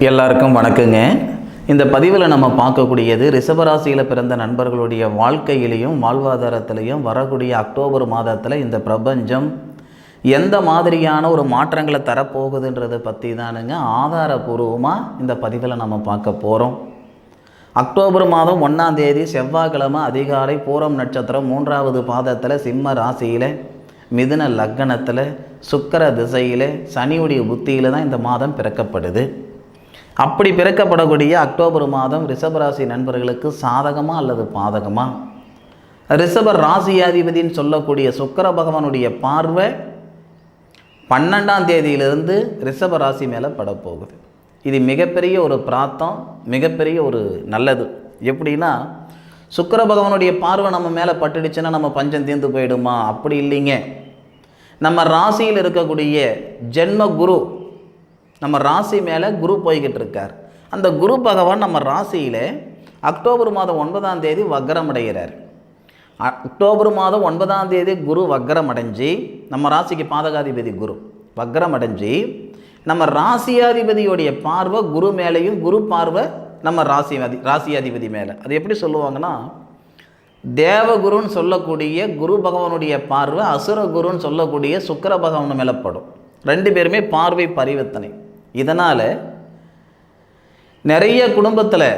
எல்லாருக்கும் வணக்கங்க. இந்த பதிவில் நம்ம பார்க்கக்கூடியது ரிஷபராசியில் பிறந்த நண்பர்களுடைய வாழ்க்கையிலையும் வாழ்வாதாரத்திலையும் வரக்கூடிய அக்டோபர் மாதத்தில் இந்த பிரபஞ்சம் எந்த மாதிரியான ஒரு மாற்றங்களை தரப்போகுதுன்றதை பற்றி தானுங்க ஆதாரபூர்வமாக இந்த பதிவில் நம்ம பார்க்க போகிறோம். அக்டோபர் மாதம் 1ஆம் தேதி செவ்வாய்க்கிழமை அதிகாலை பூரம் நட்சத்திரம் 3வது பாதத்தில் சிம்ம ராசியில் மிதுன லக்னத்தில் சுக்கிர திசையில் சனியுடைய புத்தியில் தான் இந்த மாதம் பிறக்கப்படுது. அப்படி பிறக்கப்படக்கூடிய அக்டோபர் மாதம் ரிஷபராசி நண்பர்களுக்கு சாதகமாக அல்லது பாதகமாக? ரிஷப ராசியாதிபதினு சொல்லக்கூடிய சுக்கிர பகவானுடைய பார்வை 12ஆம் தேதியிலிருந்து ரிஷப ராசி மேலே படப்போகுது. இது மிகப்பெரிய ஒரு பிராத்தம், மிகப்பெரிய ஒரு நல்லது. எப்படின்னா, சுக்கிர பகவானுடைய பார்வை நம்ம மேலே பட்டுடுச்சுன்னா நம்ம பஞ்சம் தீர்ந்து போயிடுமா? அப்படி இல்லைங்க. நம்ம ராசியில் இருக்கக்கூடிய ஜென்ம குரு, நம்ம ராசி மேலே குரு போய்கிட்டு இருக்கார். அந்த குரு பகவான் நம்ம ராசியில் அக்டோபர் மாதம் 9ஆம் தேதி வக்ரம் அடைகிறார். அக்டோபர் மாதம் 9ஆம் தேதி குரு வக்ரம் அடைஞ்சி, நம்ம ராசிக்கு பாதகாதிபதி குரு வக்ரம் அடைஞ்சி, நம்ம ராசியாதிபதியோடைய பார்வை குரு மேலேயும், குரு பார்வை நம்ம ராசியாதிபதி மேலே. அது எப்படி சொல்லுவாங்கன்னா, தேவகுருன்னு சொல்லக்கூடிய குரு பகவானுடைய பார்வை அசுரகுருன்னு சொல்லக்கூடிய சுக்கிர பகவான் மேலே படும். ரெண்டு பேருமே பார்வை பரிவர்த்தனை. இதனால் நிறைய குடும்பத்தில்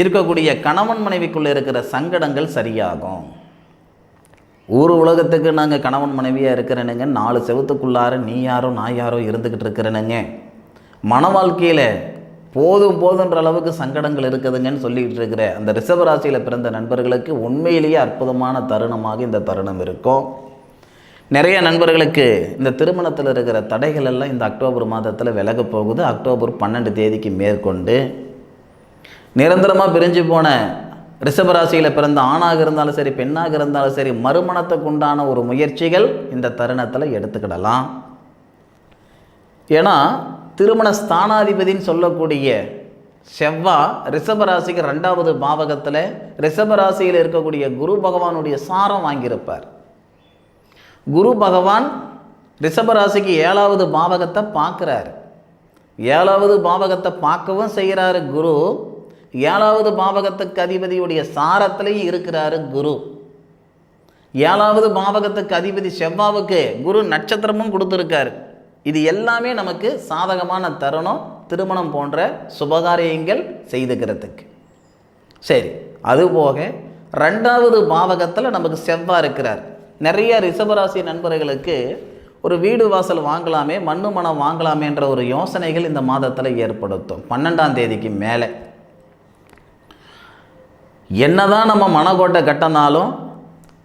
இருக்கக்கூடிய கணவன் மனைவிக்குள்ளே இருக்கிற சங்கடங்கள் சரியாகும். ஊர் உலகத்துக்கு நாங்கள் கணவன் மனைவியாக இருக்கிறேனுங்க, 4 செவத்துக்குள்ளார நீ யாரோ நான் யாரோ இருந்துக்கிட்டு இருக்கிறேனுங்க, மன வாழ்க்கையில் போதுன்ற அளவுக்கு சங்கடங்கள் இருக்குதுங்கன்னு சொல்லிக்கிட்டு இருக்கிற அந்த ரிஷபராசியில் பிறந்த நண்பர்களுக்கு உண்மையிலேயே அற்புதமான தருணமாக இந்த தருணம் இருக்கும். நிறைய நண்பர்களுக்கு இந்த திருமணத்தில் இருக்கிற தடைகள் எல்லாம் இந்த அக்டோபர் மாதத்தில் விலக போகுது. அக்டோபர் 12 தேதிக்கு மேற்கொண்டு நிரந்தரமாக பிரிஞ்சு போன ரிஷபராசியில் பிறந்த ஆணாக இருந்தாலும் சரி, பெண்ணாக இருந்தாலும் சரி, மறுமணத்துக்கு உண்டான ஒரு முயற்சிகள் இந்த தருணத்தில் எடுத்துக்கிடலாம். ஏன்னா திருமண ஸ்தானாதிபதினு சொல்லக்கூடிய செவ்வாய் ரிஷபராசிக்கு 2வது பாவகத்தில் ரிஷபராசியில் இருக்கக்கூடிய குரு பகவானுடைய சாரம் வாங்கியிருப்பார். குரு பகவான் ரிஷபராசிக்கு 7வது பாவகத்தை பார்க்குறார். 7வது பாவகத்தை பார்க்கவும் செய்கிறாரு குரு. 7வது பாவகத்துக்கு அதிபதியுடைய சாரத்திலையும் இருக்கிறாரு குரு. 7வது பாவகத்துக்கு அதிபதி செவ்வாவுக்கு குரு நட்சத்திரமும் கொடுத்துருக்காரு. இது எல்லாமே நமக்கு சாதகமான தருணம், திருமணம் போன்ற சுபகாரியங்கள் செய்துக்கிறதுக்கு. சரி, அதுபோக 2வது பாவகத்தில் நமக்கு செவ்வாய் இருக்கிறார். நிறைய ரிஷபராசி நண்பர்களுக்கு ஒரு வீடு வாசல் வாங்கலாமே, மண்ணு மனம் வாங்கலாமேன்ற ஒரு யோசனைகள் இந்த மாதத்தில் ஏற்படுத்தும். 12ஆம் தேதிக்கு மேலே என்னதான் நம்ம மனக்கோட்டை கட்டினாலும்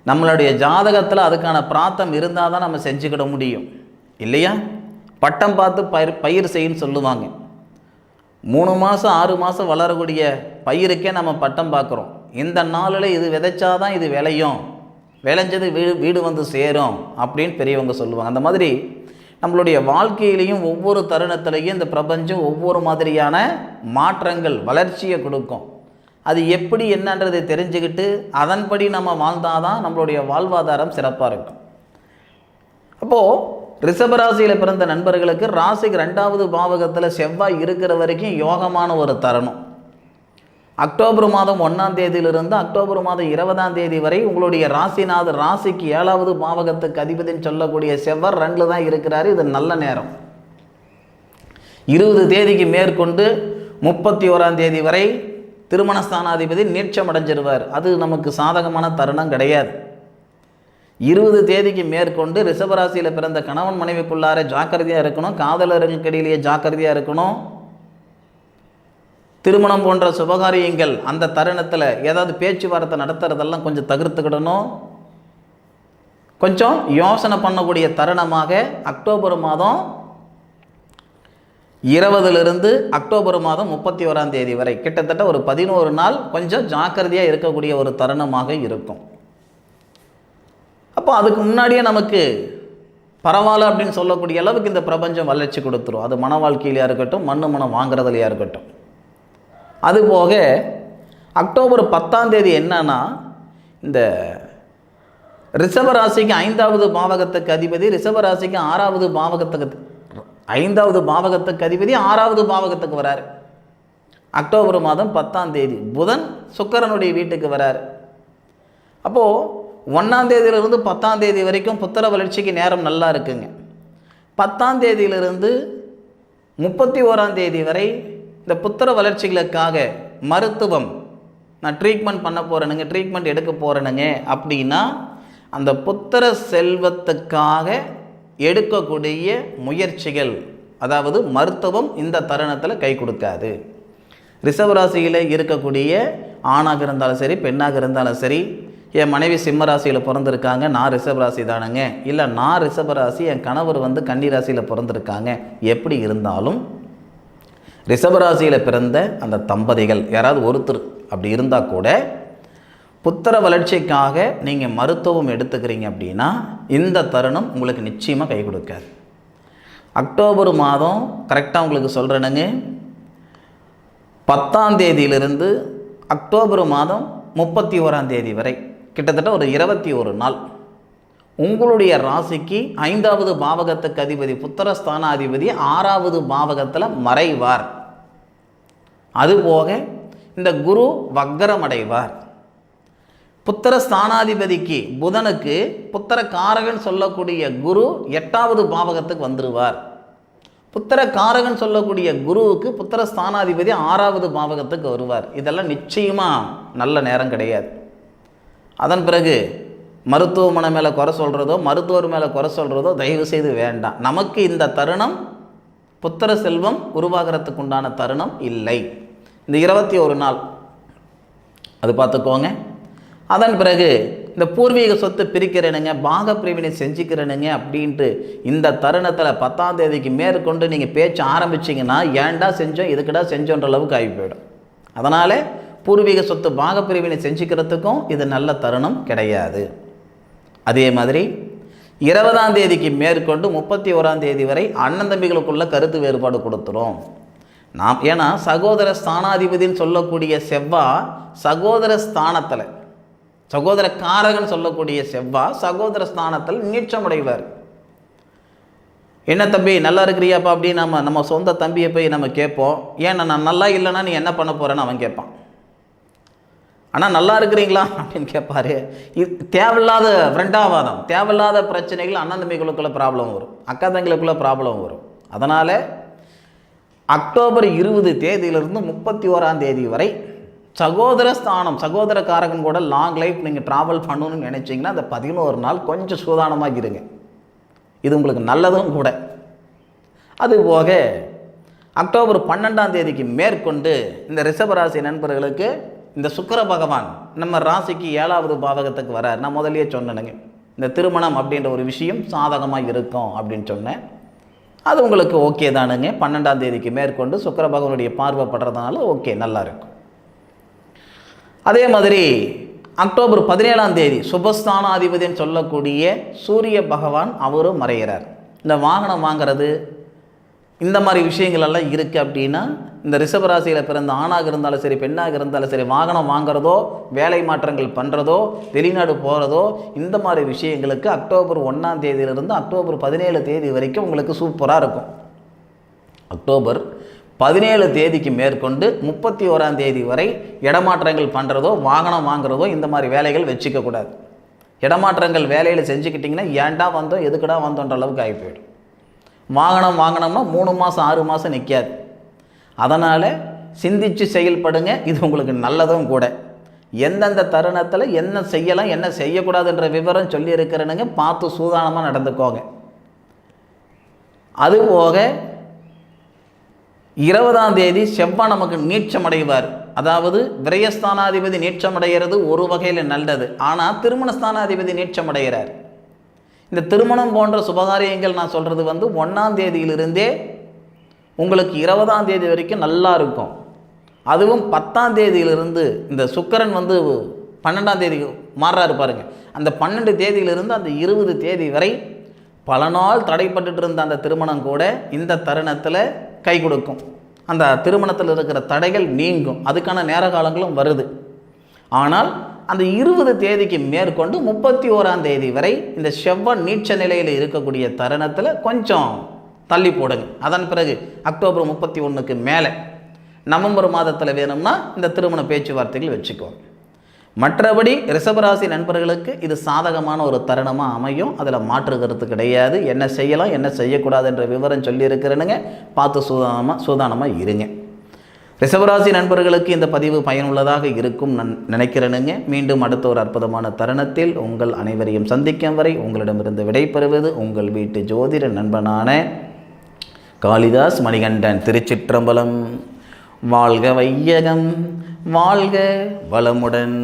நம்மளுடைய ஜாதகத்தில் அதுக்கான பிராத்தம் இருந்தால் தான் நம்ம செஞ்சுக்கிட முடியும், இல்லையா? பட்டம் பார்த்து பயிர் செய்யுன்னு சொல்லுவாங்க. 3 மாதம் 6 மாதம் வளரக்கூடிய பயிருக்கே நம்ம பட்டம் பார்க்குறோம். இந்த நாளில் இது விதைச்சாதான் இது விளையும், விளைஞ்சது வீடு வந்து சேரும் அப்படின்னு பெரியவங்க சொல்லுவாங்க. அந்த மாதிரி நம்மளுடைய வாழ்க்கையிலையும் ஒவ்வொரு தருணத்திலையும் இந்த பிரபஞ்சம் ஒவ்வொரு மாதிரியான மாற்றங்கள், வளர்ச்சியை கொடுக்கும். அது எப்படி என்னன்றதை தெரிஞ்சுக்கிட்டு அதன்படி நம்ம வாழ்ந்தாதான் நம்மளுடைய வாழ்வாதாரம் சிறப்பாக இருக்கும். அப்போது ரிஷபராசியில் பிறந்த நண்பர்களுக்கு ராசிக்கு 2வது பாவகத்தில் செவ்வாய் இருக்கிற வரைக்கும் யோகமான ஒரு தருணம். அக்டோபர் மாதம் 1ஆம் தேதியிலிருந்து அக்டோபர் மாதம் 20ஆம் தேதி வரை உங்களுடைய ராசிநாதர் ராசிக்கு 7வது பாவகத்துக்கு அதிபதினு சொல்லக்கூடிய செவ்வாய் 2ல் தான் இருக்கிறாரு. இது நல்ல நேரம். 20 தேதிக்கு மேற்கொண்டு 31ஆம் தேதி வரை திருமணஸ்தானாதிபதி நீட்சம் அடைஞ்சிருவார். அது நமக்கு சாதகமான தருணம் கிடையாது. 20 தேதிக்கு மேற்கொண்டு ரிஷபராசியில் பிறந்த கணவன் மனைவிக்குள்ளார ஜாக்கிரதையாக இருக்கணும், காதலர்களுக்கு இடையிலேயே ஜாக்கிரதையாக இருக்கணும். திருமணம் போன்ற சுபகாரியங்கள் அந்த தருணத்தில் ஏதாவது பேச்சுவார்த்தை நடத்துறதெல்லாம் கொஞ்சம் தவிர்த்துக்கிடணும். கொஞ்சம் யோசனை பண்ணக்கூடிய தருணமாக அக்டோபர் மாதம் 20லிருந்து அக்டோபர் மாதம் 31ஆம் தேதி வரை கிட்டத்தட்ட ஒரு 11 நாள் கொஞ்சம் ஜாக்கிரதையாக இருக்கக்கூடிய ஒரு தருணமாக இருக்கும். அப்போ அதுக்கு முன்னாடியே நமக்கு பரவாயில்ல அப்படின்னு சொல்லக்கூடிய அளவுக்கு இந்த பிரபஞ்சம் வளர்ச்சி கொடுத்துரும். அது மன வாழ்க்கையிலையாக இருக்கட்டும், மனம் வாங்குறதுலையாக இருக்கட்டும். அதுபோக அக்டோபர் 10ஆம் தேதி என்னன்னா, இந்த ரிஷபராசிக்கு 5வது பாவகத்துக்கு அதிபதி ரிஷபராசிக்கு 6வது பாவகத்துக்கு 5வது பாவகத்துக்கு அதிபதி 6வது பாவகத்துக்கு வராரு. அக்டோபர் மாதம் 10ஆம் தேதி புதன் சுக்கிரனுடைய வீட்டுக்கு வரார். அப்போது 1ஆம் தேதியிலிருந்து 10ஆம் தேதி வரைக்கும் புத்திர வளர்ச்சிக்கு நேரம் நல்லா இருக்குங்க. 10ஆம் தேதியிலிருந்து 31ஆம் தேதி வரை இந்த புத்திர வளர்ச்சிகளுக்காக மருத்துவம், நான் ட்ரீட்மெண்ட் பண்ண போகிறேனுங்க, ட்ரீட்மெண்ட் எடுக்க போகிறேனுங்க அப்படின்னா அந்த புத்திர செல்வத்துக்காக எடுக்கக்கூடிய முயற்சிகள், அதாவது மருத்துவம் இந்த தருணத்தில் கை கொடுக்காது. ரிஷபராசியில் இருக்கக்கூடிய ஆணாக இருந்தாலும் சரி, பெண்ணாக இருந்தாலும் சரி, என் மனைவி சிம்மராசியில் பிறந்திருக்காங்க, நான் ரிஷபராசி தானுங்க, இல்லை நான் ரிஷபராசி, என் கணவர் கன்னிராசியில் பிறந்திருக்காங்க, எப்படி இருந்தாலும் ரிஷபராசியில் பிறந்த அந்த தம்பதிகள் யாராவது ஒருத்தர் அப்படி இருந்தால் கூட புத்திர வளர்ச்சிக்காக நீங்கள் மருத்துவம் எடுத்துக்கிறீங்க அப்படின்னா இந்த தருணம் உங்களுக்கு நிச்சயமாக கை கொடுக்காது. அக்டோபர் மாதம் கரெக்டாக உங்களுக்கு சொல்கிறேனுங்க, 10ஆம் தேதியிலிருந்து அக்டோபர் மாதம் 31ஆம் தேதி வரை கிட்டத்தட்ட ஒரு 21 நாள் உங்களுடைய ராசிக்கு 5வது பாவகத்துக்கு அதிபதி புத்திரஸ்தானாதிபதி 6வது பாவகத்தில் மறைவார். அதுபோக இந்த குரு வக்ரமடைவார். புத்திரஸ்தானாதிபதிக்கு புதனுக்கு புத்திர காரகன் சொல்லக்கூடிய குரு 8வது பாவகத்துக்கு வந்துடுவார். புத்திர காரகன் சொல்லக்கூடிய குருவுக்கு புத்திரஸ்தானாதிபதி 6வது பாவகத்துக்கு வருவார். இதெல்லாம் நிச்சயமாக நல்ல நேரம் கிடையாது. அதன் பிறகு மருத்துவமனை மேலே குறை சொல்கிறதோ, மருத்துவர் மேலே குறை சொல்கிறதோ தயவு செய்து வேண்டாம். நமக்கு இந்த தருணம் புத்திர செல்வம் உருவாகிறதுக்கு உண்டான தருணம் இல்லை. இந்த 21 நாள் அது பார்த்துக்கோங்க. அதன் பிறகு இந்த பூர்வீக சொத்து பிரிக்கிறேனுங்க, பாக பிரிவினை செஞ்சுக்கிறேனுங்க அப்படின்ட்டு இந்த தருணத்தில் 10ஆம் தேதிக்கு மேற்கொண்டு நீங்கள் பேச்சு ஆரம்பிச்சிங்கன்னா ஏன்டா செஞ்சோம், எதுக்குடா செஞ்சோன்ற அளவுக்கு ஆகி போயிடும். அதனால் பூர்வீக சொத்து பாக பிரிவினை செஞ்சுக்கிறதுக்கும் இது நல்ல தருணம் கிடையாது. அதே மாதிரி 20ஆம் தேதிக்கு மேற்கொண்டு 31ஆம் தேதி வரை அண்ணன் தம்பிகளுக்குள்ள கருத்து வேறுபாடு கொடுத்துரும். நாம் ஏன்னா சகோதர ஸ்தானாதிபதினு சொல்லக்கூடிய செவ்வாய் சகோதர ஸ்தானத்தில், சகோதர காரகன் சொல்லக்கூடிய செவ்வாய் சகோதர ஸ்தானத்தில் நீச்சமடைவார். என்ன தம்பி நல்லா இருக்கிறியாப்பா அப்படின்னு நம்ம சொந்த தம்பியை போய் நம்ம கேட்போம். ஏன்னா நான் நல்லா இல்லைன்னா நீ என்ன பண்ண போகிறேன்னு அவன் கேட்பான். ஆனால் நல்லா இருக்கிறீங்களா அப்படின்னு கேட்பாரு. இது தேவையில்லாத ரெண்டாவாதம், தேவையில்லாத பிரச்சனைகள் அண்ணன் தம்பிகளுக்குள்ள ப்ராப்ளம் வரும், அக்கா தங்களுக்குள்ள ப்ராப்ளம் வரும். அதனால் அக்டோபர் 20 தேதியிலிருந்து 31ஆம் தேதி வரை சகோதர ஸ்தானம், சகோதர காரகன் கூட லாங் லைஃப் நீங்கள் ட்ராவல் பண்ணணும்னு நினச்சிங்கன்னா அந்த 11 நாள் கொஞ்சம் சூதானமாக இருங்க. இது உங்களுக்கு நல்லதும் கூட. அதுபோக அக்டோபர் 12ஆம் தேதிக்கு மேற்கொண்டு இந்த ரிஷபராசி நண்பர்களுக்கு இந்த சுக்கிர பகவான் நம்ம ராசிக்கு 7வது பாவகத்துக்கு வரார். நான் முதலியே சொன்னேனுங்க, இந்த திருமணம் அப்படின்ற ஒரு விஷயம் சாதகமாக இருக்கும் அப்படின்னு சொன்னேன். அது உங்களுக்கு ஓகே தானுங்க. 12ஆம் தேதிக்கு மேற்கொண்டு சுக்கிர பகவானுடைய பார்வைப்படுறதுனால ஓகே, நல்லா இருக்கும். அதே மாதிரி அக்டோபர் 17ஆம் தேதி சுபஸ்தானாதிபதினு சொல்லக்கூடிய சூரிய பகவான் அவரும் மறைகிறார். இந்த வாகனம் வாங்கிறது இந்த மாதிரி விஷயங்கள் எல்லாம் இருக்குது அப்படின்னா இந்த ரிஷபராசியில் பிறந்த ஆணாக இருந்தாலும் சரி, பெண்ணாக இருந்தாலும் சரி, வாகனம் வாங்குறதோ, வேலை மாற்றங்கள் பண்ணுறதோ, வெளிநாடு போகிறதோ, இந்த மாதிரி விஷயங்களுக்கு அக்டோபர் 1ஆம் தேதியிலிருந்து அக்டோபர் 17 தேதி வரைக்கும் உங்களுக்கு சூப்பராக இருக்கும். அக்டோபர் 17 தேதிக்கு மேற்கொண்டு 31ஆம் தேதி வரை இடமாற்றங்கள் பண்ணுறதோ, வாகனம் வாங்குறதோ, இந்த மாதிரி வேலைகள் வச்சுக்கக்கூடாது. இடமாற்றங்கள் வேலையில் செஞ்சுக்கிட்டிங்கன்னா ஏன்டா வந்தோம், எதுக்குடா வந்தோன்ற அளவுக்கு ஆகி போயிடும். வாகனம் வாங்கினோம்னா 3 மாதம் 6 மாதம் நிற்காது. அதனால் சிந்தித்து செயல்படுங்க. இது உங்களுக்கு நல்லதும் கூட. எந்தெந்த தருணத்தில் என்ன செய்யலாம், என்ன செய்யக்கூடாதுன்ற விவரம் சொல்லியிருக்கிறேனுங்க. பார்த்து சூதானமாக நடந்துக்கோங்க. அதுபோக 20ஆம் தேதி செவ்வாய் நமக்கு நீச்சமடைவார். அதாவது விரயஸ்தானாதிபதி நீச்சமடைகிறது ஒரு வகையில் நல்லது. ஆனால் திருமணஸ்தானாதிபதி நீச்சமடைகிறார். இந்த திருமணம் போன்ற சுபகாரியங்கள் நான் சொல்கிறது 1ஆம் தேதியிலிருந்தே உங்களுக்கு 20ஆம் தேதி வரைக்கும் நல்லா இருக்கும். அதுவும் 10ஆம் தேதியிலிருந்து இந்த சுக்கிரன் 12ஆம் தேதி மாறுறாரு பாருங்க. அந்த 12 தேதியிலிருந்து அந்த 20 தேதி வரை பல நாள் தடைப்பட்டு இருந்த அந்த திருமணம் கூட இந்த தருணத்தில் கை கொடுக்கும். அந்த திருமணத்தில் இருக்கிற தடைகள் நீங்கும். அதுக்கான நேர காலங்களும் வருது. ஆனால் அந்த 20 தேதிக்கு மேற்கொண்டு 31ஆம் தேதி வரை இந்த செவ்வாய் நீச்ச நிலையில் இருக்கக்கூடிய தருணத்தில் கொஞ்சம் தள்ளி போடுங்க. அதன் பிறகு அக்டோபர் 31க்கு மேலே நவம்பர் மாதத்தில் வேணும்னா இந்த திருமண பேச்சுவார்த்தைகள் வச்சுக்கோங்க. மற்றபடி ரிஷபராசி நண்பர்களுக்கு இது சாதகமான ஒரு தருணமாக அமையும். அதில் மாற்று கருத்து கிடையாது. என்ன செய்யலாம் என்ன செய்யக்கூடாது என்ற விவரம் சொல்லியிருக்கிறேனுங்க. பார்த்து சூதானமாக இருங்க. ரிஷபராசி நண்பர்களுக்கு இந்த பதிவு பயனுள்ளதாக இருக்கும் நினைக்கிறேனுங்க. மீண்டும் அடுத்த ஒரு அற்புதமான தருணத்தில் உங்கள் அனைவரையும் சந்திக்கும் வரை உங்களிடமிருந்து விடைபெறுவது உங்கள் வீட்டு ஜோதிட நண்பனான காளிதாஸ் மணிகண்டன். திருச்சிற்றம்பலம். வாழ்க வையகம், வாழ்க வளமுடன்.